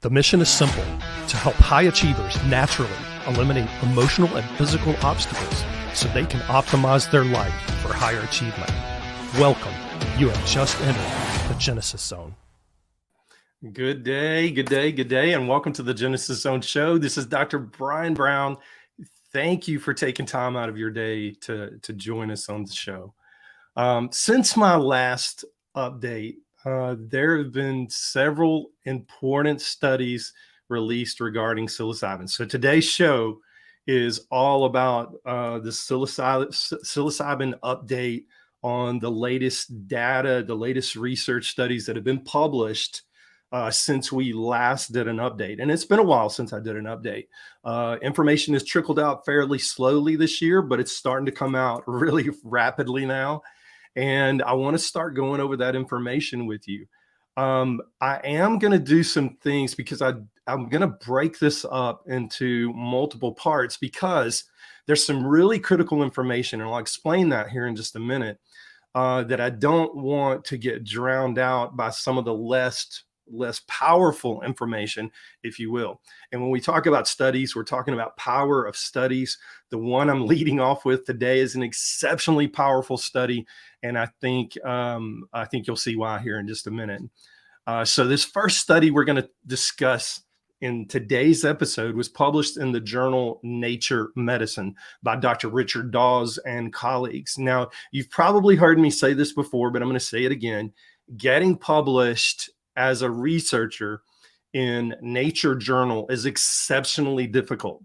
The mission is simple: to help high achievers naturally eliminate emotional and physical obstacles so they can optimize their life for higher achievement. Welcome. You have just entered the Genesis Zone. Good day, and welcome to the Genesis Zone show. This is Dr. Brian Brown. Thank you for taking time out of your day to join us on the show. Since my last update, there have been several important studies released regarding psilocybin. So today's show is all about the psilocybin update on the latest data, the latest research studies that have been published since we last did an update. And it's been a while since I did an update. Information has trickled out fairly slowly this year, but it's starting to come out really rapidly now. And I want to start going over that information with you. I am going to do some things because I'm going to break this up into multiple parts because there's some really critical information, and I'll explain that here in just a minute, that I don't want to get drowned out by some of the less powerful information, if you will. And when we talk about studies, we're talking about power of studies. The one I'm leading off with today is an exceptionally powerful study, and I think you'll see why here in just a minute. So this first study we're going to discuss in today's episode was published in the journal Nature Medicine by Dr. Richard Dawes and colleagues. Now, you've probably heard me say this before, but I'm going to say it again. Getting published as a researcher in Nature journal is exceptionally difficult.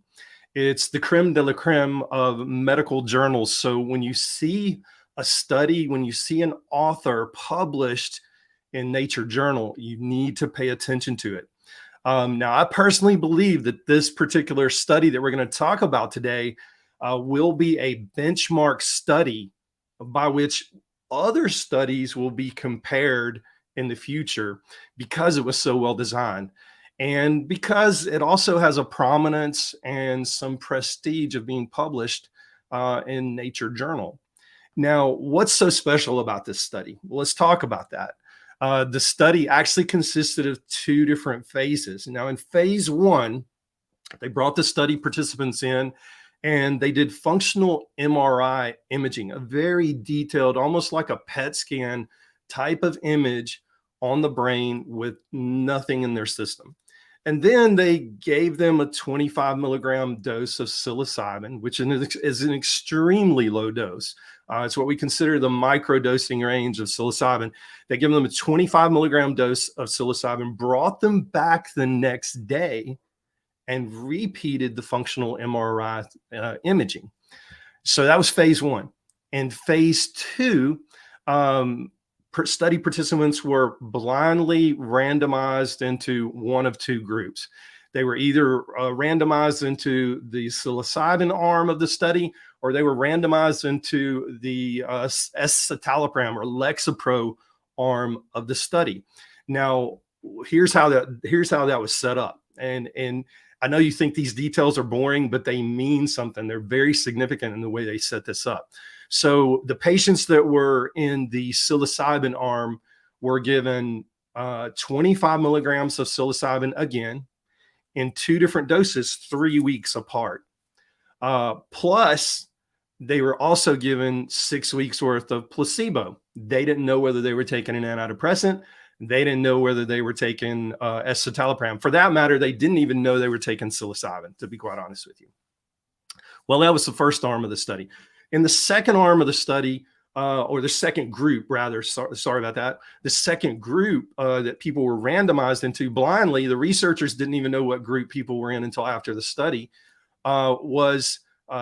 It's the creme de la creme of medical journals. So when you see a study, when you see an author published in Nature journal, you need to pay attention to it. Now, I personally believe that this particular study that we're going to talk about today will be a benchmark study by which other studies will be compared in the future because it was so well designed and because it also has a prominence and some prestige of being published in Nature journal. Now, what's so special about this study? Well, let's talk about that. The study actually consisted of two different phases. Now, in phase one, they brought the study participants in and they did functional MRI imaging, a very detailed, almost like a PET scan type of image on the brain with nothing in their system. And then they gave them a 25 milligram dose of psilocybin, which is an extremely low dose. It's what we consider the microdosing range of psilocybin. They gave them a 25 milligram dose of psilocybin, brought them back the next day, and repeated the functional MRI imaging. So that was phase one. In phase two, study participants were blindly randomized into one of two groups. They were either randomized into the psilocybin arm of the study, or they were randomized into the escitalopram or Lexapro arm of the study. Now, here's how that was set up. And I know you think these details are boring, but they mean something. They're very significant in the way they set this up. So the patients that were in the psilocybin arm were given 25 milligrams of psilocybin again in two different doses, 3 weeks apart. Plus, they were also given 6 weeks worth of placebo. They didn't know whether they were taking an antidepressant. They didn't know whether they were taking escitalopram. For that matter, they didn't even know they were taking psilocybin, to be quite honest with you. Well, that was the first arm of the study. In the second arm of the study, or the second group, rather, sorry about that, the second group that people were randomized into blindly, the researchers didn't even know what group people were in until after the study, was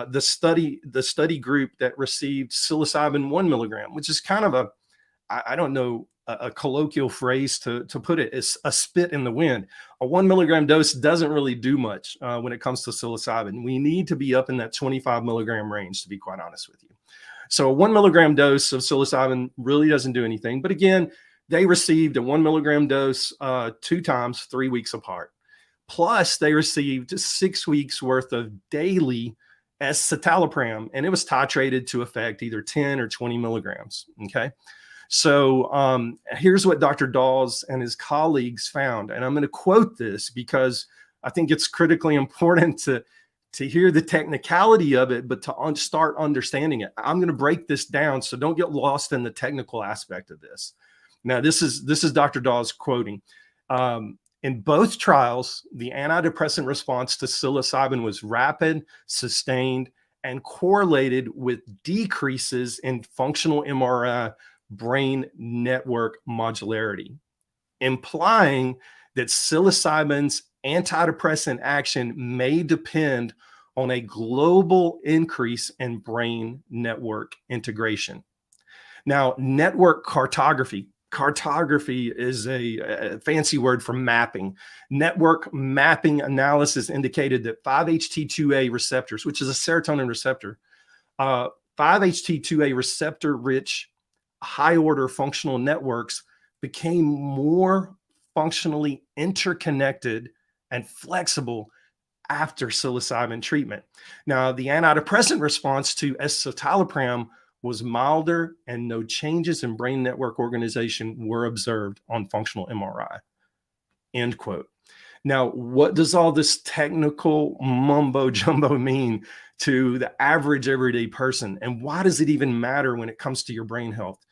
the study group that received psilocybin 1 milligram, which is kind of a colloquial phrase to put it. It's a spit in the wind. A 1 milligram dose doesn't really do much when it comes to psilocybin. We need to be up in that 25 milligram range, to be quite honest with you. So a 1 milligram dose of psilocybin really doesn't do anything. But again, they received a 1 milligram dose 2 times, 3 weeks apart. Plus, they received 6 weeks worth of daily escitalopram, and it was titrated to effect either 10 or 20 milligrams. Okay. So here's what Dr. Dawes and his colleagues found. And I'm going to quote this because I think it's critically important to hear the technicality of it, but to start understanding it. I'm going to break this down, so don't get lost in the technical aspect of this. Now, this is Dr. Dawes quoting. In both trials, the antidepressant response to psilocybin was rapid, sustained, and correlated with decreases in functional MRI brain network modularity, implying that psilocybin's antidepressant action may depend on a global increase in brain network integration. Now, network cartography. Cartography is a fancy word for mapping. Network mapping analysis indicated that 5-HT2A receptors, which is a serotonin receptor, 5-HT2A receptor-rich high-order functional networks became more functionally interconnected and flexible after psilocybin treatment. Now, the antidepressant response to escitalopram was milder, and no changes in brain network organization were observed on functional MRI. End quote. Now, what does all this technical mumbo jumbo mean to the average everyday person? And why does it even matter when it comes to your brain health?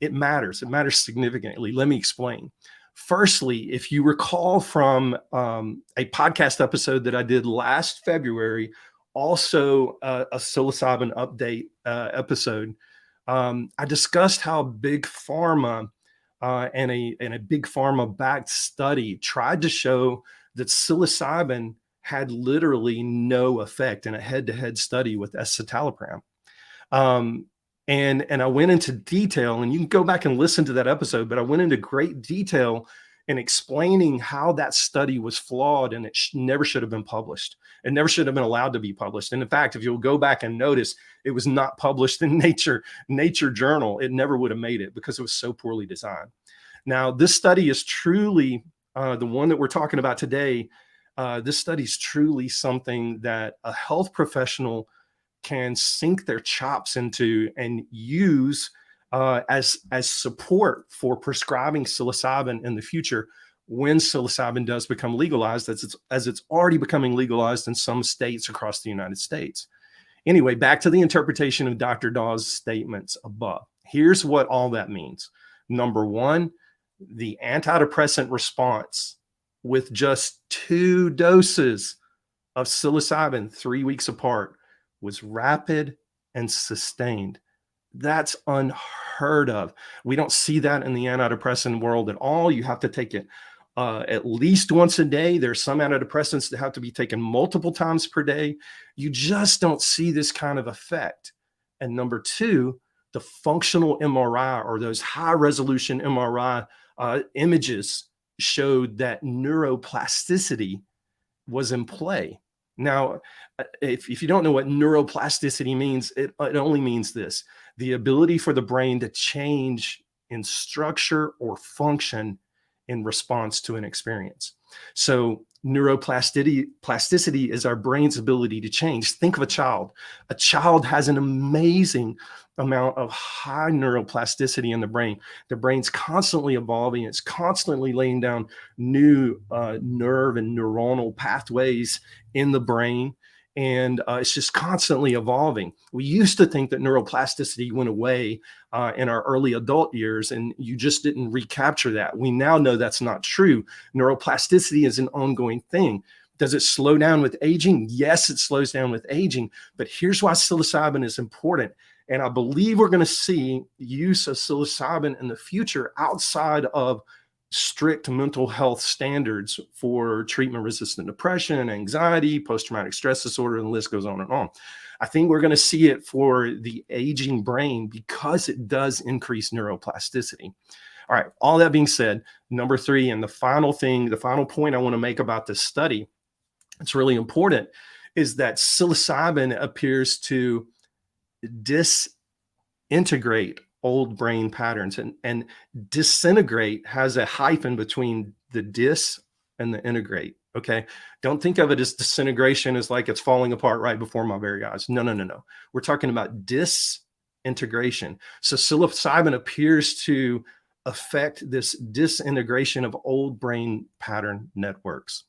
It matters. It matters significantly. Let me explain. Firstly, if you recall from a podcast episode that I did last February, also a psilocybin update episode, I discussed how big pharma and a big pharma backed study tried to show that psilocybin had literally no effect in a head-to-head study with escitalopram. And I went into detail, and you can go back and listen to that episode, but I went into great detail in explaining how that study was flawed, and it never should have been published. It never should have been allowed to be published. And in fact, if you'll go back and notice, it was not published in Nature Journal. It never would have made it because it was so poorly designed. Now, this study is truly the one that we're talking about today. This study is truly something that a health professional can sink their chops into and use as support for prescribing psilocybin in the future when psilocybin does become legalized, as it's already becoming legalized in some states across the United States. Anyway, back to the interpretation of Dr. Dawes' statements above. Here's what all that means. Number one, the antidepressant response with just 2 doses of psilocybin 3 weeks apart was rapid and sustained. That's unheard of. We don't see that in the antidepressant world at all. You have to take it at least once a day. There's some antidepressants that have to be taken multiple times per day. You just don't see this kind of effect. And number two, the functional MRI, or those high resolution MRI images, showed that neuroplasticity was in play. Now, if you don't know what neuroplasticity means, it only means this: the ability for the brain to change in structure or function in response to an experience. So neuroplasticity is our brain's ability to change. Think of a child. A child has an amazing amount of high neuroplasticity in the brain. The brain's constantly evolving. It's constantly laying down new nerve and neuronal pathways in the brain. And it's just constantly evolving. We used to think that neuroplasticity went away in our early adult years, and you just didn't recapture that. We now know that's not true. Neuroplasticity is an ongoing thing. Does it slow down with aging? Yes, it slows down with aging. But here's why psilocybin is important. And I believe we're going to see use of psilocybin in the future outside of strict mental health standards for treatment-resistant depression, anxiety, post-traumatic stress disorder, and the list goes on and on. I think we're going to see it for the aging brain because it does increase neuroplasticity. All right, all that being said, number three, and the final point I want to make about this study, it's really important, is that psilocybin appears to disintegrate old brain patterns, and disintegrate has a hyphen between the dis and the integrate. Okay. Don't think of it as disintegration as like it's falling apart right before my very eyes. No. We're talking about disintegration. So psilocybin appears to affect this disintegration of old brain pattern networks.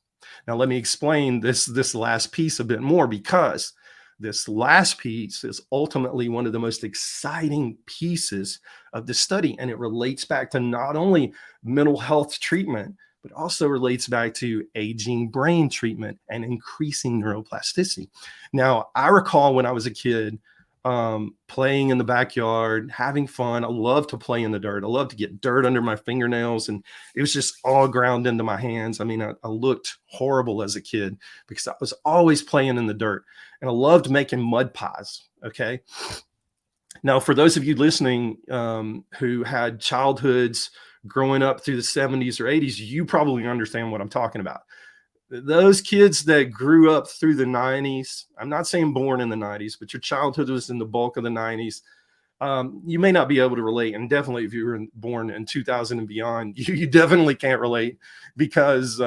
Now, let me explain this last piece a bit more, because this last piece is ultimately one of the most exciting pieces of the study, and it relates back to not only mental health treatment, but also relates back to aging brain treatment and increasing neuroplasticity. Now, I recall when I was a kid, playing in the backyard, having fun. I love to play in the dirt. I love to get dirt under my fingernails, and it was just all ground into my hands. I mean, I looked horrible as a kid because I was always playing in the dirt, and I loved making mud pies. Okay. Now, for those of you listening, who had childhoods growing up through the 70s or 80s, you probably understand what I'm talking about. Those kids that grew up through the 90s, I'm not saying born in the 90s, but your childhood was in the bulk of the 90s. You may not be able to relate. And definitely if you were born in 2000 and beyond, you definitely can't relate, because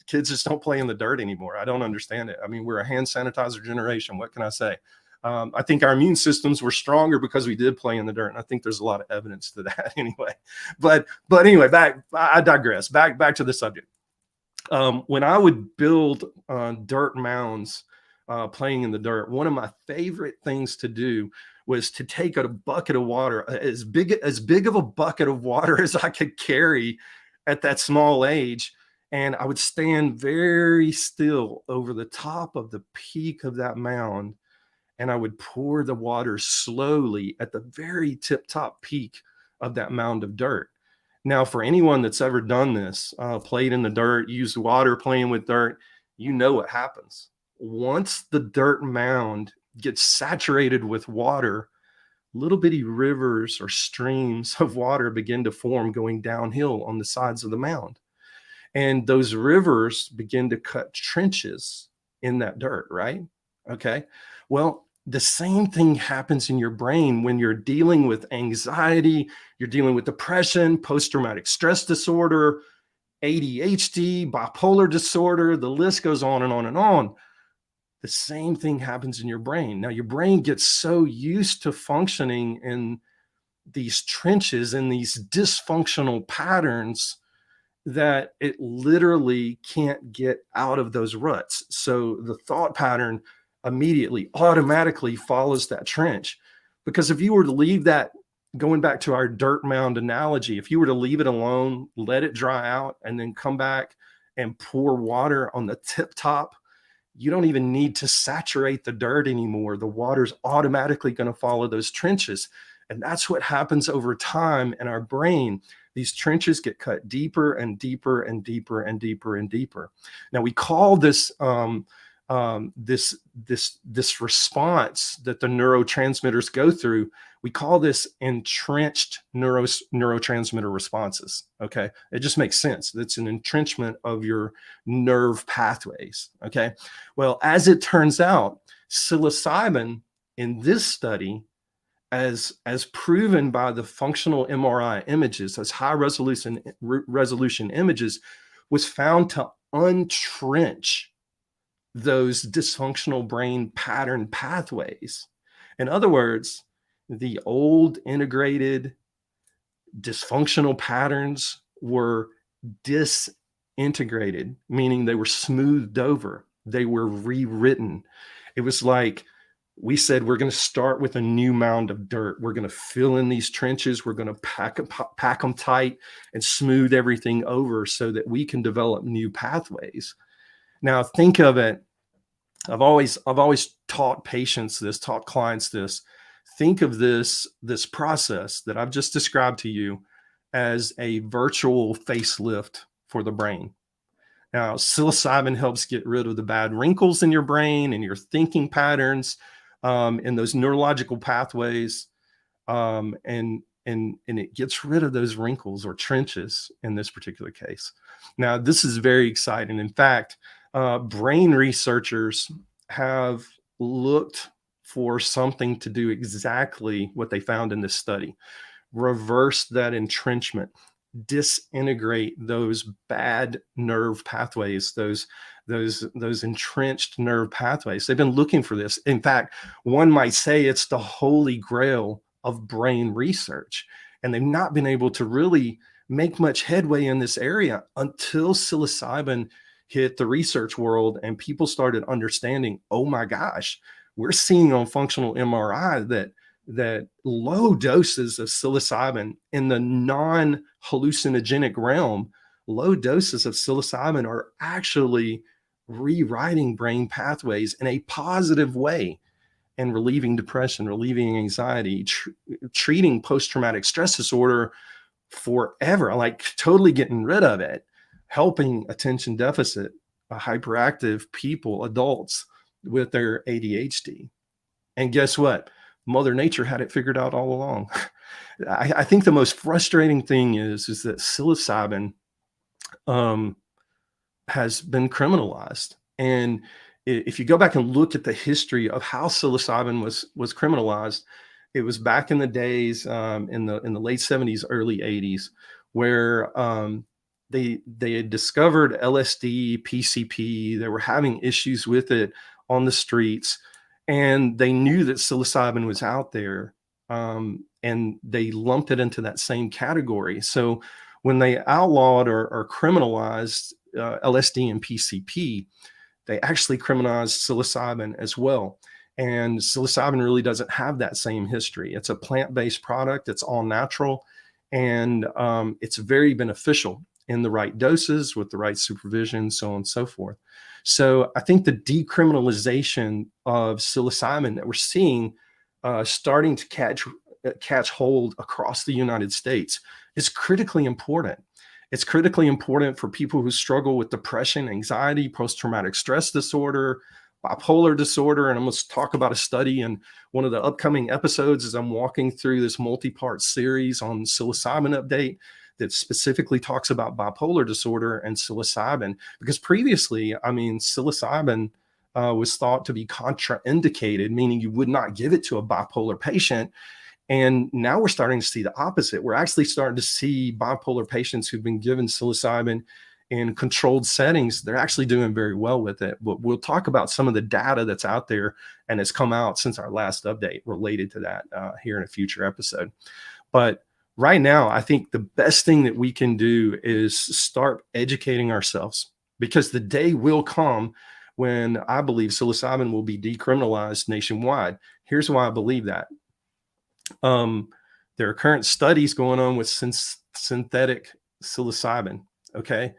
kids just don't play in the dirt anymore. I don't understand it. I mean, we're a hand sanitizer generation. What can I say? I think our immune systems were stronger because we did play in the dirt. And I think there's a lot of evidence to that anyway. But anyway, I digress. Back to the subject. When I would build dirt mounds, playing in the dirt, one of my favorite things to do was to take a bucket of water, as big of a bucket of water as I could carry at that small age. And I would stand very still over the top of the peak of that mound, and I would pour the water slowly at the very tip top peak of that mound of dirt. Now, for anyone that's ever done this, played in the dirt, used water, playing with dirt, you know what happens. Once the dirt mound gets saturated with water, little bitty rivers or streams of water begin to form going downhill on the sides of the mound. And those rivers begin to cut trenches in that dirt, right? Okay. Well, the same thing happens in your brain when you're dealing with anxiety, you're dealing with depression, post-traumatic stress disorder, ADHD, bipolar disorder, the list goes on and on and on. The same thing happens in your brain. Now, your brain gets so used to functioning in these trenches and these dysfunctional patterns that it literally can't get out of those ruts. So the thought pattern immediately, automatically follows that trench. Because if you were to leave that, going back to our dirt mound analogy, if you were to leave it alone, let it dry out, and then come back and pour water on the tip top, you don't even need to saturate the dirt anymore. The water's automatically going to follow those trenches. And that's what happens over time in our brain. These trenches get cut deeper and deeper and deeper and deeper and deeper. Now, we call this this response that the neurotransmitters go through, we call this entrenched neurotransmitter responses. Okay, it just makes sense. It's an entrenchment of your nerve pathways. Okay, well, as it turns out, psilocybin in this study, as proven by the functional MRI images, as high resolution images, was found to untrench those dysfunctional brain pattern pathways. In other words, the old integrated dysfunctional patterns were disintegrated, meaning they were smoothed over, they were rewritten. It was like we said, we're going to start with a new mound of dirt. We're going to fill in these trenches. We're going to pack them tight and smooth everything over so that we can develop new pathways. Now, think of it. I've always taught patients this, taught clients this. Think of this process that I've just described to you as a virtual facelift for the brain. Now, psilocybin helps get rid of the bad wrinkles in your brain and your thinking patterns, and those neurological pathways, and it gets rid of those wrinkles or trenches in this particular case. Now, this is very exciting. In fact, brain researchers have looked for something to do exactly what they found in this study: reverse that entrenchment, disintegrate those bad nerve pathways, those entrenched nerve pathways. They've been looking for this. In fact, one might say it's the holy grail of brain research. And they've not been able to really make much headway in this area until psilocybin hit the research world and people started understanding, oh my gosh, we're seeing on functional MRI that low doses of psilocybin in the non-hallucinogenic realm, low doses of psilocybin are actually rewriting brain pathways in a positive way and relieving depression, relieving anxiety, treating post-traumatic stress disorder forever, like totally getting rid of it, helping attention deficit, hyperactive people, adults with their ADHD. And guess what? Mother Nature had it figured out all along. I think the most frustrating thing is that psilocybin has been criminalized. And if you go back and look at the history of how psilocybin was criminalized, it was back in the days in the late 70s, early 80s, where they had discovered LSD, PCP. They were having issues with it on the streets, and they knew that psilocybin was out there, and they lumped it into that same category. So when they outlawed or criminalized LSD and PCP, they actually criminalized psilocybin as well. And psilocybin really doesn't have that same history. It's a plant-based product. It's all natural, and it's very beneficial in the right doses with the right supervision, so on and so forth. So I think the decriminalization of psilocybin that we're seeing starting to catch hold across the United States is critically important. It's critically important for people who struggle with depression, anxiety, post-traumatic stress disorder, bipolar disorder. And I'm going to talk about a study in one of the upcoming episodes as I'm walking through this multi-part series on psilocybin update that specifically talks about bipolar disorder and psilocybin. Because previously, I mean, psilocybin was thought to be contraindicated, meaning you would not give it to a bipolar patient. And now we're starting to see the opposite. We're actually starting to see bipolar patients who've been given psilocybin in controlled settings. They're actually doing very well with it. But we'll talk about some of the data that's out there and has come out since our last update related to that here in a future episode. But right now, I think the best thing that we can do is start educating ourselves, because the day will come when I believe psilocybin will be decriminalized nationwide. Here's why I believe that. There are current studies going on with synthetic psilocybin. Okay.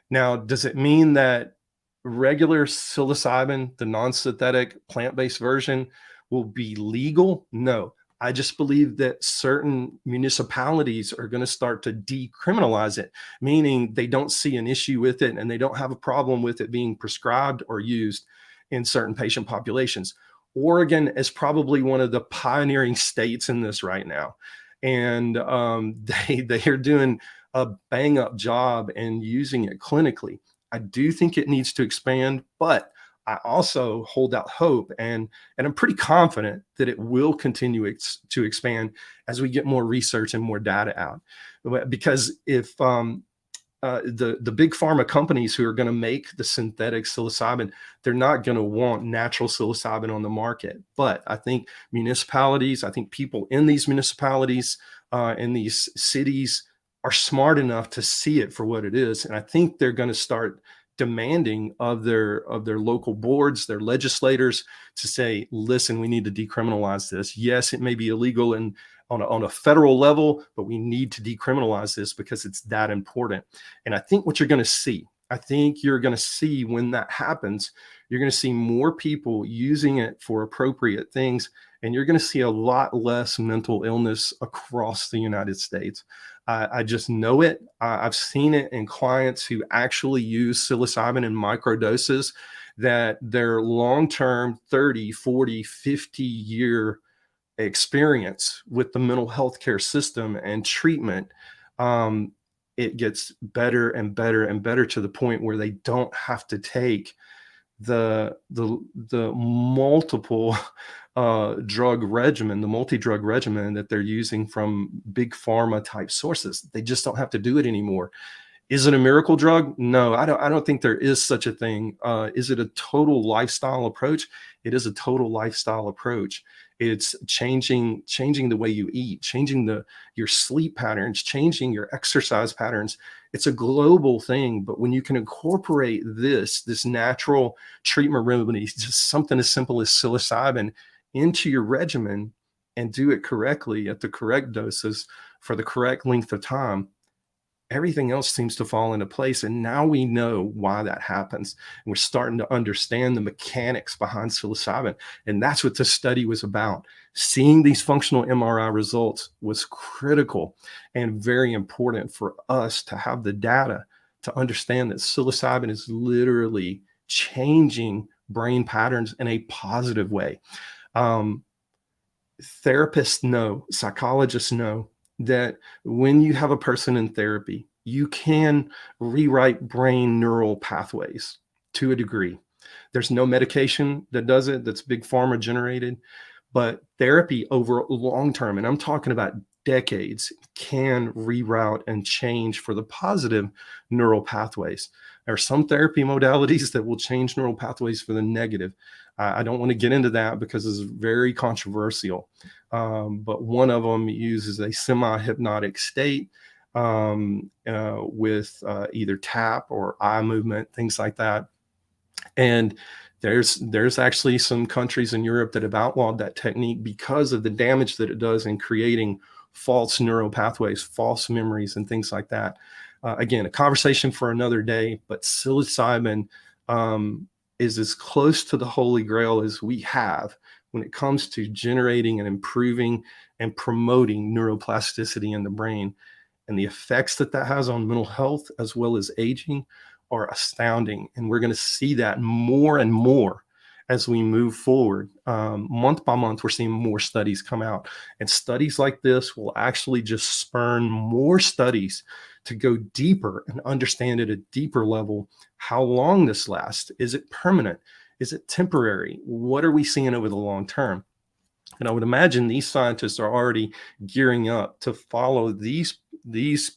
Now, does it mean that regular psilocybin, the non-synthetic plant-based version, will be legal? No. I just believe that certain municipalities are going to start to decriminalize it, meaning they don't see an issue with it and they don't have a problem with it being prescribed or used in certain patient populations. Oregon is probably one of the pioneering states in this right now. And they are doing a bang up job in using it clinically. I do think it needs to expand, but I also hold out hope, and I'm pretty confident that it will continue to expand as we get more research and more data out. Because if the big pharma companies who are going to make the synthetic psilocybin, they're not going to want natural psilocybin on the market. But I think municipalities, I think people in these municipalities, in these cities, are smart enough to see it for what it is, and I think they're going to start demanding of their local boards, their legislators, to say, listen, we need to decriminalize this. Yes, it may be illegal and on a federal level, but we need to decriminalize this because it's that important. And I think what you're going to see, I think you're going to see when that happens, you're going to see more people using it for appropriate things, and you're going to see a lot less mental illness across the United States. I just know it. I've seen it in clients who actually use psilocybin in micro doses, that their long-term 30, 40, 50-year experience with the mental health care system and treatment, it gets better and better and better to the point where they don't have to take the multiple drug regimen, the multi-drug regimen that they're using from big pharma type sources. They just don't have to do it anymore. Is it a miracle drug? No, I don't think there is such a thing. Is it a total lifestyle approach? It is a total lifestyle approach. It's changing the way you eat, changing your sleep patterns, changing your exercise patterns. It's a global thing, but when you can incorporate this natural treatment remedy, just something as simple as psilocybin, into your regimen and do it correctly at the correct doses for the correct length of time, everything else seems to fall into place. And now we know why that happens. And we're starting to understand the mechanics behind psilocybin. And that's what this study was about. Seeing these functional MRI results was critical and very important for us to have the data to understand that psilocybin is literally changing brain patterns in a positive way. Um, Therapists know, psychologists know that when you have a person in therapy, you can rewrite brain neural pathways to a degree. There's no medication that does it, that's big pharma generated, but therapy over long term, and I'm talking about decades, can reroute and change for the positive neural pathways. There are some therapy modalities that will change neural pathways for the negative. I don't want to get into that because it's very controversial. But one of them uses a semi-hypnotic state with either tap or eye movement, things like that. And there's actually some countries in Europe that have outlawed that technique because of the damage that it does in creating false neural pathways, false memories, and things like that. Again, a conversation for another day, but psilocybin is as close to the holy grail as we have when it comes to generating and improving and promoting neuroplasticity in the brain. And the effects that that has on mental health as well as aging are astounding. And we're going to see that more and more as we move forward. Month by month, we're seeing more studies come out. And studies like this will actually just spurn more studies to go deeper and understand at a deeper level how long this lasts. Is it permanent? Is it temporary? What are we seeing over the long term? And I would imagine these scientists are already gearing up to follow these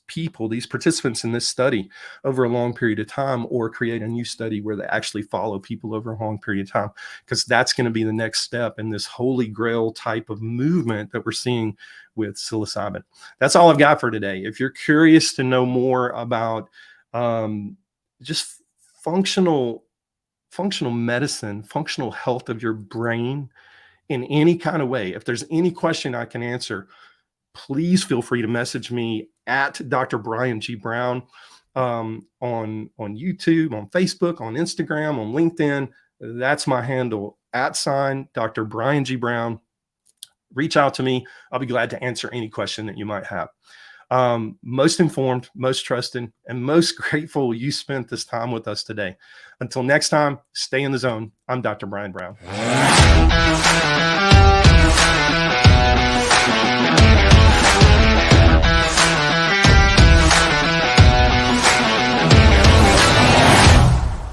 people, these participants in this study over a long period of time, or create a new study where they actually follow people over a long period of time, because that's going to be the next step in this holy grail type of movement that we're seeing with psilocybin. That's all I've got for today. If you're curious to know more about just functional medicine, functional health of your brain, in any kind of way, if there's any question I can answer, please feel free to message me at Dr. Brian G. Brown on YouTube, on Facebook, on Instagram, on LinkedIn. That's my handle, @ Dr. Brian G. Brown. Reach out to me. I'll be glad to answer any question that you might have. Most informed, most trusted, and most grateful you spent this time with us today. Until next time, stay in the zone. I'm Dr. Brian Brown.